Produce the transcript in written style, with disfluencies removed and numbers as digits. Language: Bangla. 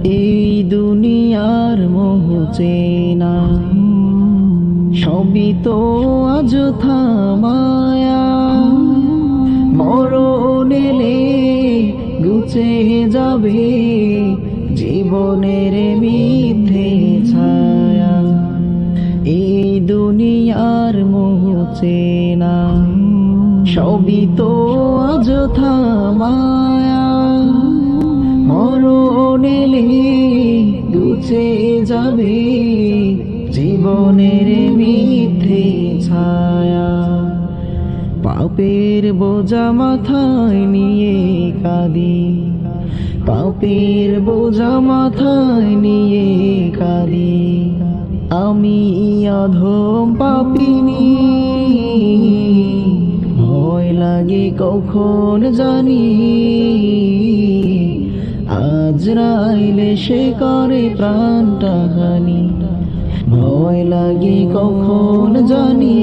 এই দুনিয়ার মোহ চেনা সবই তো আজ থামায়া, মরণ এলে ঘুচে যাবে জীবনের মিথ্যে ছায়া। এই দুনিয়ার মোহ চেনা সবই তো আজ থামায়া, মরণ এলে ঘুচে যাবে জীবনের মিথ্যে ছায়া। পাপের বোঝা মাথায় নিয়ে কাঁদি, পাপের বোঝা মাথায় নিয়ে কাঁদি, আমি অধম পাপিনী। ভয় লাগে কখন জানি আজরাইল সে করে প্রাণটা হানি। ভয় লাগে কখন জানি